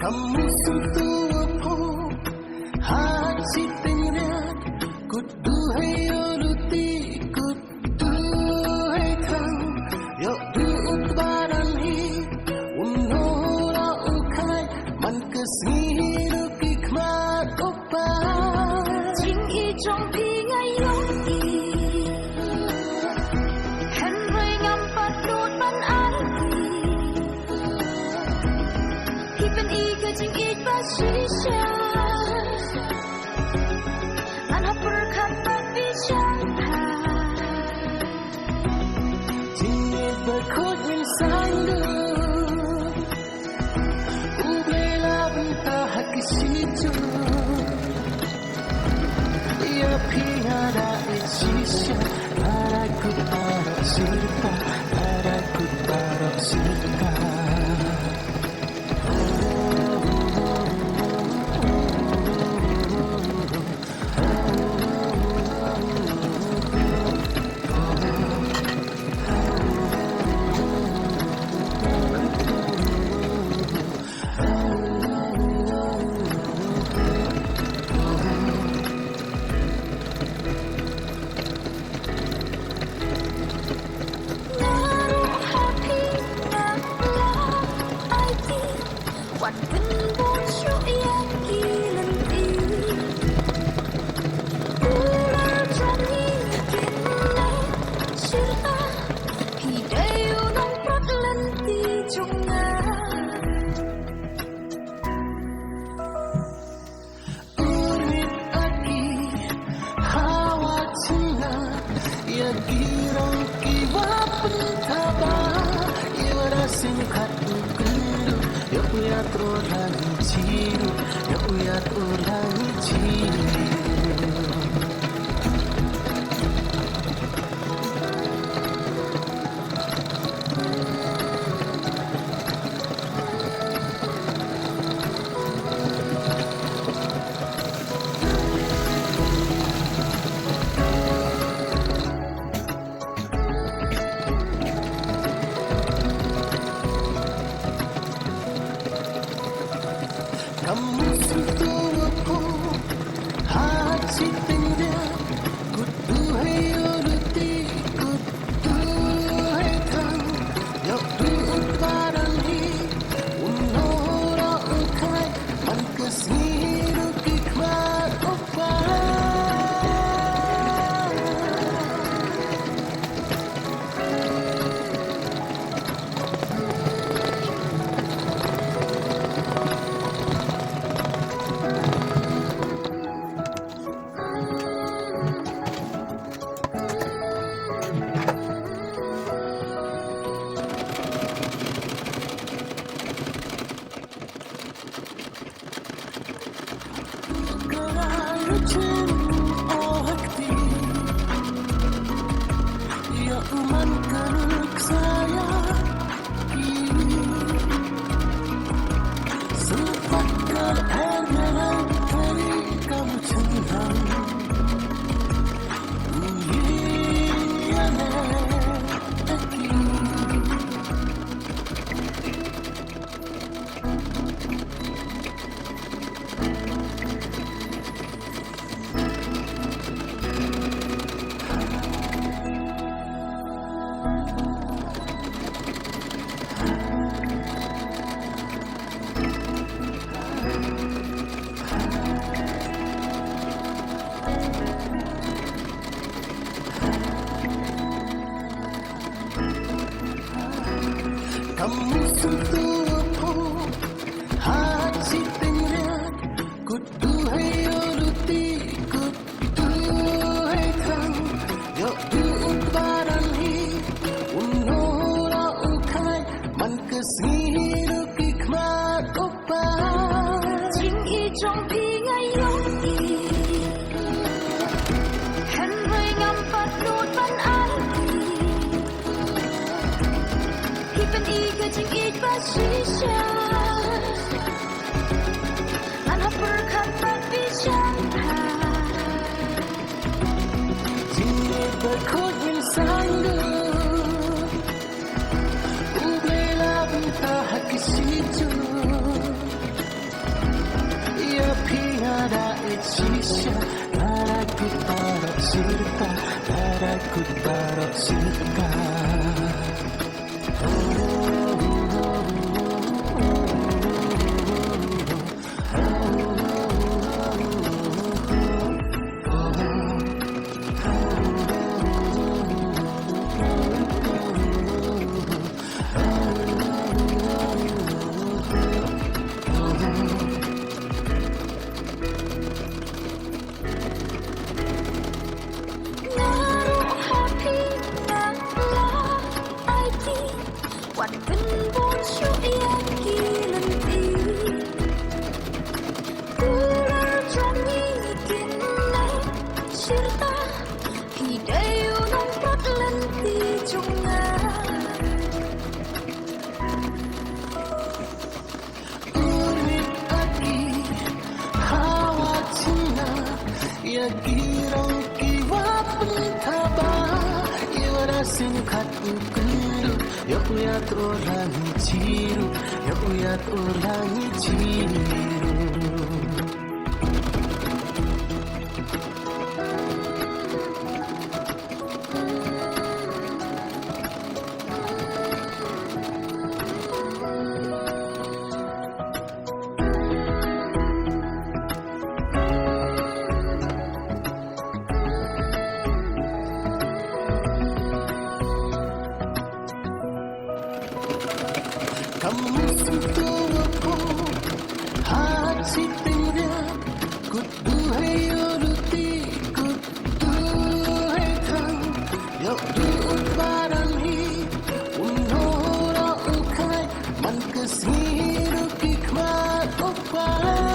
Kamu sentuh apa hati pengen kuduhai oluti kuduhai kang yo duut baran hi unora ukai man kesngiru kikmat opa jing I trong pi ngai yong I hen rơi ngam pat nut ban ai hi pen I ke jing I ba shisha an hapur khat pa pi chang ha jing I berkhot min sandu ublela benta hak situ ya piada shisha para ku para sirpa What when born show yang kilen ti Ula trani kinai sirta Hidai unong prat lenti junga Urit aki hawa cina ya girang kiwa pentaba ya rasin khatu kundu ya punya trolangi ciru ya punya trolangi ciru kamu sentuh aku hati pengen kuduhai oluti kuduhai kang yo duut baran hi unora ukai man kesngiru kikmat opa ya umankan saya sepatkan air merah dari kamu centang uyiyane aki kamu sentuh apa hati pengen kuduhai oluti kuduhai kang yo duut baran hi unora ukai man kesngiru kikmat opa jing I trong pi ngai yong I hen rơi ngam pat nut ban ai hi pen I ke jing I ba shisha an hapur khat pa pi chang ha jing I berkhot min sandu ublela benta hak situ sisa daraku taruh sirta, daraku taruh sirta. Quạt cân bốn chuỗi kỳ lần tí Cooler trong nhị kiên lấy Cerita Khi đây nông bớt lần tí trong ngà Ulit aki hawa cinna Ya girong kiwa pentaba Iwara singkat ukuru Ya uyat ulangi ciru Ya uyat ulangi ciru Kamu sentuh aku hati tinggal kudu hayuruti kudu haykan Yok duut baranghi unhora ukai man kesiru kikmat opai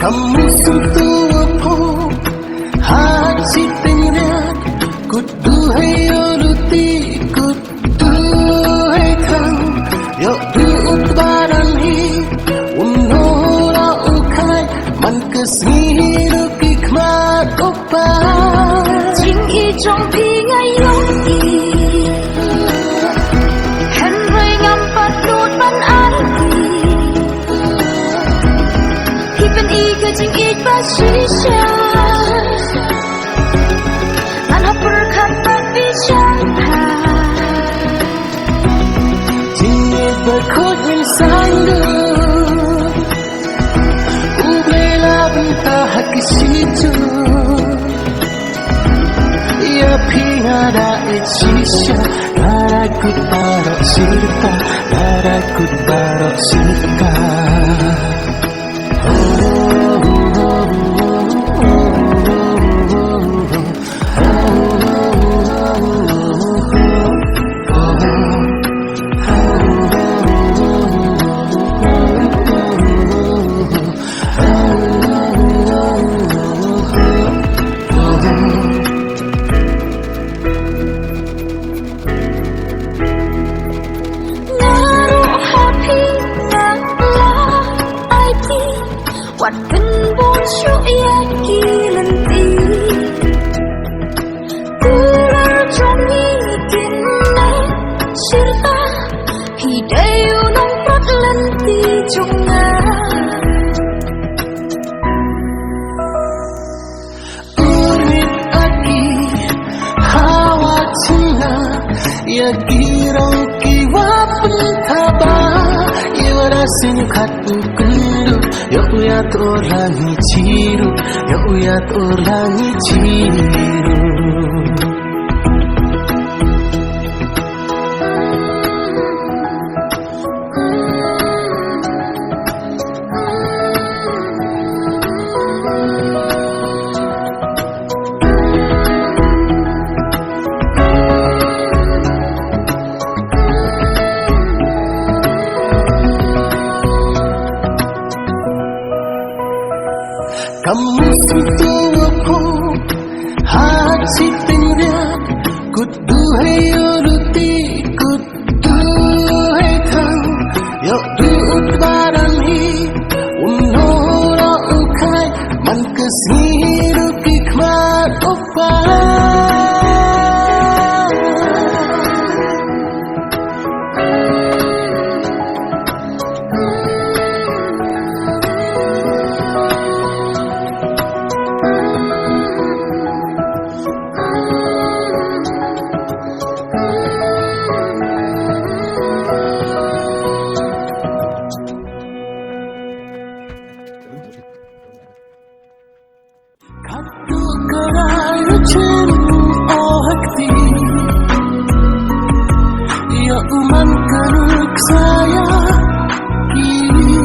Kamu sentuh aku hati tinggal kudu hayuruti kudu haykan Yok duut baranghi unhora ukai man kesiru kikmat opai Chính y trong khi ngay lúc y Henry ngampat nút ban ái Hipen y ke jing y basisya Anha berkata bicara Jingit berkut min sandu Ublela bentah haki situ Ya pingada ecisya Daraku taruh sirta Daraku taruh sirta Quạt cân bốn chuỗi kỳ lần tí Cooler trong nhị kiên lấy Cerita junga Urip aki hawa cina ya girang kiwa pentaba ya warasin khatu kundu ya uyat orangi ciru ya uyat orangi ciru Kamu sentuh aku hati tinggal kudu hayuruti kudu haykan yuk duut barang hi unora ukai man kesiru kikmat opai Khatu karayu chin ohakti ya uman karuk saya kini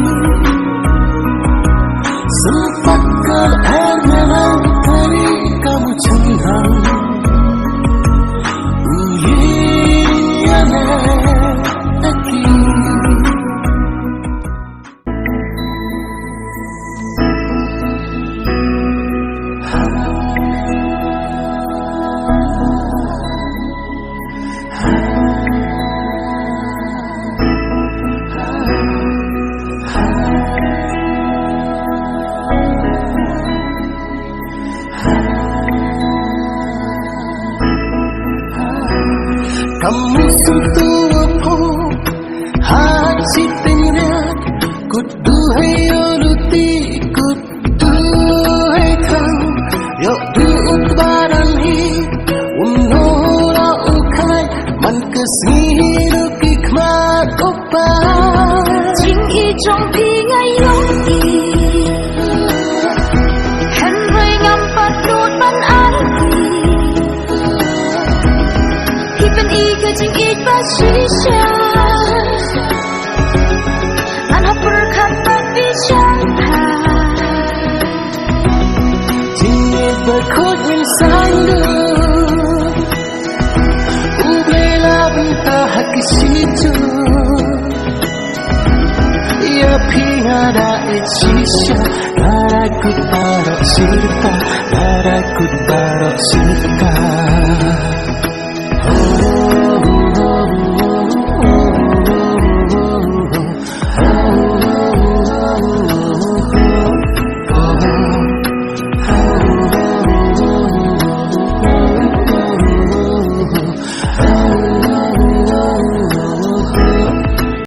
sempat ke air melang tadi kamu cengang iya neki Kamu sentuh aku hati tinggal kudu hayuruti kudu haykan yuk duut barang hi unora ukai man kesiru kikmat opai Jing i trong pi ngay yong i Hen hơi ngắm bắt đốt ban ái Khi bên y ke jing i ba shisha An hap berkat tapi syangha Jingnya berkut min sandu Ublela bentah haki situ Ya pingada shisha Darakut barok sirta Darakut barok sirta